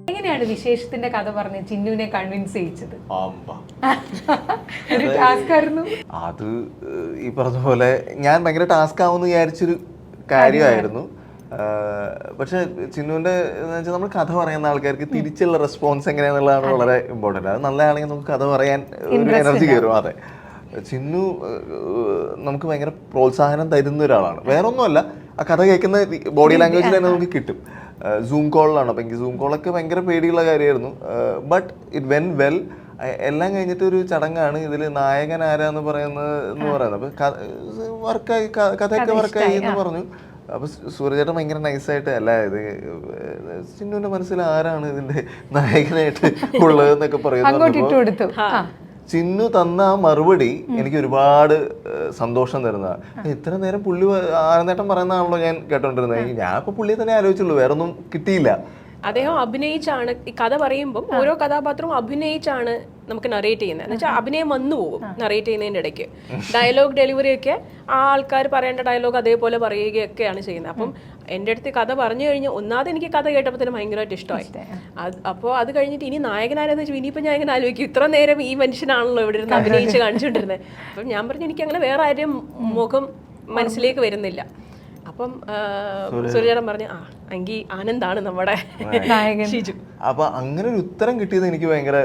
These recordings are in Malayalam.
എങ്ങനെയാണ് വിശേഷത്തിന്റെ കഥ പറഞ്ഞ് ചിന്നുവിനെ കൺവിൻസ് ചെയ്യിച്ചത്? ഒരു ടാസ്ക് ആയിരുന്നു അത്. ഈ പറഞ്ഞ പോലെ ഞാൻ ഭയങ്കര ടാസ്ക് ആവുമെന്ന് വിചാരിച്ചൊരു കാര്യമായിരുന്നു. പക്ഷെ ചിന്നുവിന്റെ എന്ന് വെച്ചാൽ നമ്മൾ കഥ പറയുന്ന ആൾക്കാർക്ക് തിരിച്ചുള്ള റെസ്പോൺസ് എങ്ങനെയാന്നുള്ളതാണ് വളരെ ഇമ്പോർട്ടന്റ്. അത് നല്ലതാണെങ്കിൽ നമുക്ക് കഥ പറയാൻ ഒരു എനർജി കയറും. അതെ, ചിന്നു നമുക്ക് ഭയങ്കര പ്രോത്സാഹനം തരുന്ന ഒരാളാണ്. വേറെ ഒന്നുമല്ല, ആ കഥ കേൾക്കുന്ന ബോഡി ലാംഗ്വേജിൽ തന്നെ നമുക്ക് കിട്ടും. സൂം കോളിലാണ്. അപ്പം എനിക്ക് സൂം കോളൊക്കെ ഭയങ്കര പേടിയുള്ള കാര്യമായിരുന്നു. But it when well. എല്ലാം കഴിഞ്ഞിട്ട് ഒരു ചടങ്ങാണ്. ഇതിൽ നായകൻ ആരാന്ന് പറയുന്നത്. അപ്പം വർക്കായി, കഥയൊക്കെ വർക്കായി എന്ന് പറഞ്ഞു. അപ്പൊ സൂര്യചേട്ടൻ ഭയങ്കര നൈസായിട്ട് അല്ല, ഇത് ചിന്നുവിന്റെ മനസ്സിൽ ആരാണ് ഇതിന്റെ നായകനായിട്ട് ഉള്ളതെന്നൊക്കെ പറയുന്നു. ചിന്നു തന്ന ആ മറുപടി എനിക്ക് ഒരുപാട് സന്തോഷം തരുന്നതാണ്. ഇത്ര നേരം പുള്ളി ആനന്ദേട്ടൻ പറയുന്നതാണല്ലോ ഞാൻ കേട്ടോണ്ടിരുന്നത്. ഞാൻ ഇപ്പൊ പുള്ളിയെ തന്നെ ആലോചിച്ചുള്ളൂ, വേറെ ഒന്നും കിട്ടിയില്ല. അദ്ദേഹം അഭിനയിച്ചാണ് ഈ കഥ പറയുമ്പം ഓരോ കഥാപാത്രവും അഭിനയിച്ചാണ് നമുക്ക് നറേറ്റ് ചെയ്യുന്നത്. എന്ന് വെച്ചാൽ അഭിനയം വന്നു പോകും നറേറ്റ് ചെയ്യുന്നതിൻ്റെ ഇടയ്ക്ക്. ഡയലോഗ് ഡെലിവറി ഒക്കെ ആ ആൾക്കാർ പറയേണ്ട ഡയലോഗ് അതേപോലെ പറയുകയൊക്കെയാണ് ചെയ്യുന്നത്. അപ്പം എൻ്റെ അടുത്ത് കഥ പറഞ്ഞു കഴിഞ്ഞ് ഒന്നാമത് എനിക്ക് കഥ കേട്ടപ്പോൾ തന്നെ ഭയങ്കരമായിട്ട് ഇഷ്ടമായി. അപ്പോൾ അത് കഴിഞ്ഞിട്ട് ഇനി നായകനാരെന്ന് വെച്ചാൽ ഇനിയിപ്പോൾ ഞാൻ ഇങ്ങനെ ആലോചിക്കും, ഇത്ര നേരം ഈ മനുഷ്യനാണല്ലോ ഇവിടെ ഇരുന്ന് അഭിനയിച്ച് കാണിച്ചുകൊണ്ടിരുന്നത്. അപ്പം ഞാൻ പറഞ്ഞു എനിക്ക് അങ്ങനെ വേറെ ആരും മുഖം മനസ്സിലേക്ക് വരുന്നില്ല. അപ്പം സൂര്യചേട്ടൻ പറഞ്ഞു എങ്കിൽ ആനന്ദാണ് നമ്മുടെ ഷിജു. അപ്പൊ അങ്ങനെ ഒരു ഉത്തരം കിട്ടിയത് എനിക്ക് ഭയങ്കര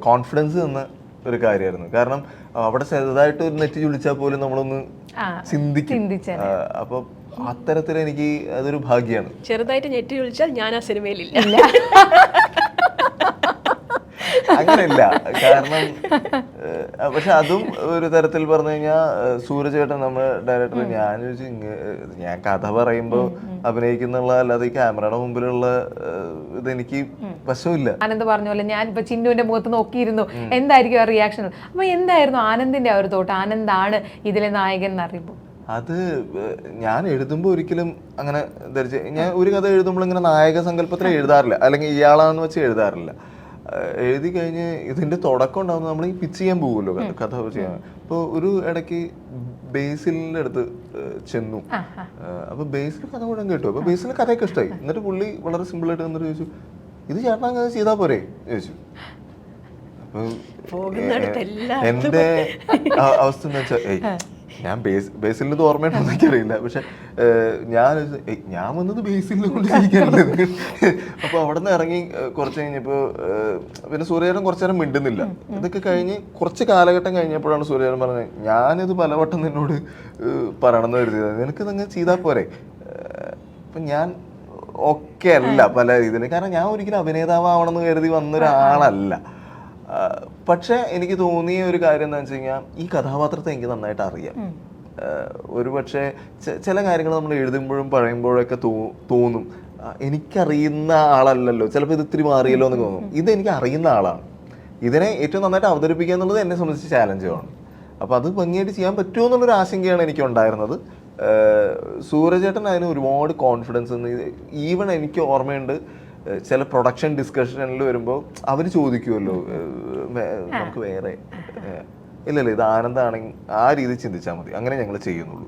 കോൺഫിഡൻസ് തന്ന ഒരു കാര്യമായിരുന്നു. കാരണം അവിടെ ചെറുതായിട്ട് ഒരു നെറ്റ് ചുളിച്ചാൽ പോലും നമ്മളൊന്ന് ചിന്തിക്കും. അപ്പൊ അത്തരത്തിൽ എനിക്ക് അതൊരു ഭാഗ്യമാണ്. ചെറുതായിട്ട് നെറ്റ് ചുളിച്ചാൽ ഞാൻ ആ സിനിമയിലില്ല. അങ്ങനെയല്ല, കാരണം പക്ഷെ അതും ഒരു തരത്തിൽ പറഞ്ഞു കഴിഞ്ഞാൽ സൂര്യചേട്ടൻ നമ്മുടെ ഡയറക്ടർ ഞാൻ കഥ പറയുമ്പോൾ അഭിനയിക്കുന്നുള്ള അല്ലാതെ ഈ ക്യാമറയുടെ മുമ്പിലുള്ള ഇതെനിക്ക് വശമില്ല. ആനന്ദ് പറഞ്ഞ പോലെ ഞാൻ ഇപ്പൊ ചിന്നുവിന്റെ മുഖത്ത് നോക്കിയിരുന്നു എന്തായിരിക്കും ആ റിയാക്ഷൻ. അപ്പൊ എന്തായിരുന്നു ആനന്ദിന്റെ ആ ഒരു തോട്ട്, ആനന്ദാണ് ഇതിലെ നായകൻ എന്നറിയുമ്പോൾ? അത് ഞാൻ എഴുതുമ്പോൾ ഒരിക്കലും അങ്ങനെ ധരിച്ച്, ഞാൻ ഒരു കഥ എഴുതുമ്പോൾ ഇങ്ങനെ നായക സങ്കല്പത്തിൽ എഴുതാറില്ല, അല്ലെങ്കിൽ ഇയാളാന്ന് വെച്ച് എഴുതാറില്ല. എഴുതി കഴിഞ്ഞ് ഇതിന്റെ തുടക്കം ഉണ്ടാവുന്നത് നമ്മൾ ഈ പിച്ച് ചെയ്യാൻ പോകുമല്ലോ, കഥ ചെയ്യാൻ. അപ്പോൾ ഒരു ഇടയ്ക്ക് ബേസിലിന്റെ അടുത്ത് ചെന്നു. അപ്പൊ ബേസിൽ കഥ മുഴുവൻ കേട്ടു. അപ്പൊ ബേസിലിന് കഥയൊക്കെ ഇഷ്ടമായി. എന്നിട്ട് പുള്ളി വളരെ സിമ്പിൾ ആയിട്ട് വന്നിട്ട് ചോദിച്ചു, ഇത് ചേട്ടൻ അങ്ങനെ ചെയ്താൽ പോരെ ചോദിച്ചു. അപ്പൊ എന്റെ അവസ്ഥ എന്ന് വെച്ചാൽ ഞാൻ ബേസിലിന് ഓർമ്മയുണ്ടോന്ന് എനിക്കറിയില്ല, പക്ഷെ ഞാൻ വന്നത് ബേസിലിനെ കൊണ്ടിരിക്കാറുണ്ട്. അപ്പൊ അവിടെ നിന്ന് ഇറങ്ങി കുറച്ച് കഴിഞ്ഞപ്പോ പിന്നെ സൂര്യചേട്ടൻ കുറച്ചു നേരം മിണ്ടുന്നില്ല. ഇതൊക്കെ കഴിഞ്ഞ് കുറച്ച് കാലഘട്ടം കഴിഞ്ഞപ്പോഴാണ് സൂര്യചേട്ടൻ പറഞ്ഞത്, ഞാനിത് പലവട്ടം നിന്നോട് പറയണമെന്ന് കരുതിയത്, നിനക്ക് അങ്ങനെ ചെയ്താൽ പോരെ. അപ്പൊ ഞാൻ ഒക്കെ അല്ല പല ഇതിന്, കാരണം ഞാൻ ഒരിക്കലും അഭിനേതാവണമെന്ന് കരുതി വന്നൊരാളല്ല. പക്ഷെ എനിക്ക് തോന്നിയ ഒരു കാര്യം എന്താ വെച്ച് കഴിഞ്ഞാൽ, ഈ കഥാപാത്രത്തെ എനിക്ക് നന്നായിട്ട് അറിയാം. ഒരു പക്ഷേ ചില കാര്യങ്ങൾ നമ്മൾ എഴുതുമ്പോഴും പറയുമ്പോഴൊക്കെ തോന്നും എനിക്കറിയുന്ന ആളല്ലല്ലോ, ചിലപ്പോൾ ഇത് ഇത്തിരി മാറിയല്ലോ എന്ന് തോന്നും. ഇതെനിക്ക് അറിയുന്ന ആളാണ്. ഇതിനെ ഏറ്റവും നന്നായിട്ട് അവതരിപ്പിക്കുക എന്നുള്ളത് എന്നെ സംബന്ധിച്ച് ചാലഞ്ചുമാണ്. അപ്പോൾ അത് ഭംഗിയായിട്ട് ചെയ്യാൻ പറ്റുമോ എന്നുള്ളൊരു ആശങ്കയാണ് എനിക്ക് ഉണ്ടായിരുന്നത്. സൂര്യചേട്ടൻ അതിന് ഒരുപാട് കോൺഫിഡൻസ്. ഈവൻ എനിക്ക് ഓർമ്മയുണ്ട്, ചില പ്രൊഡക്ഷൻ ഡിസ്കഷനിൽ വരുമ്പോൾ അവർ ചോദിക്കുമല്ലോ, നമുക്ക് വേറെ ഇല്ലല്ലോ, ഇത് ആനന്ദാണെങ്കിൽ ആ രീതി ചിന്തിച്ചാൽ മതി, അങ്ങനെ ഞങ്ങൾ ചെയ്യുന്നുള്ളൂ.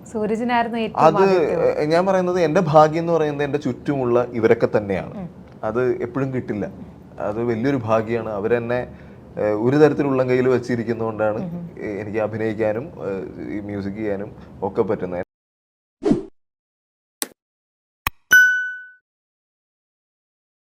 അത് ഞാൻ പറയുന്നത് എൻ്റെ ഭാഗ്യം എന്ന് പറയുന്നത് എൻ്റെ ചുറ്റുമുള്ള ഇവരൊക്കെ തന്നെയാണ്. അത് എപ്പോഴും കിട്ടില്ല. അത് വലിയൊരു ഭാഗ്യമാണ്. അവരെന്നെ ഒരു തരത്തിലുള്ള കയ്യിൽ വെച്ചിരിക്കുന്നതുകൊണ്ടാണ് എനിക്ക് അഭിനയിക്കാനും ഈ മ്യൂസിക് ചെയ്യാനും ഒക്കെ പറ്റുന്നത്.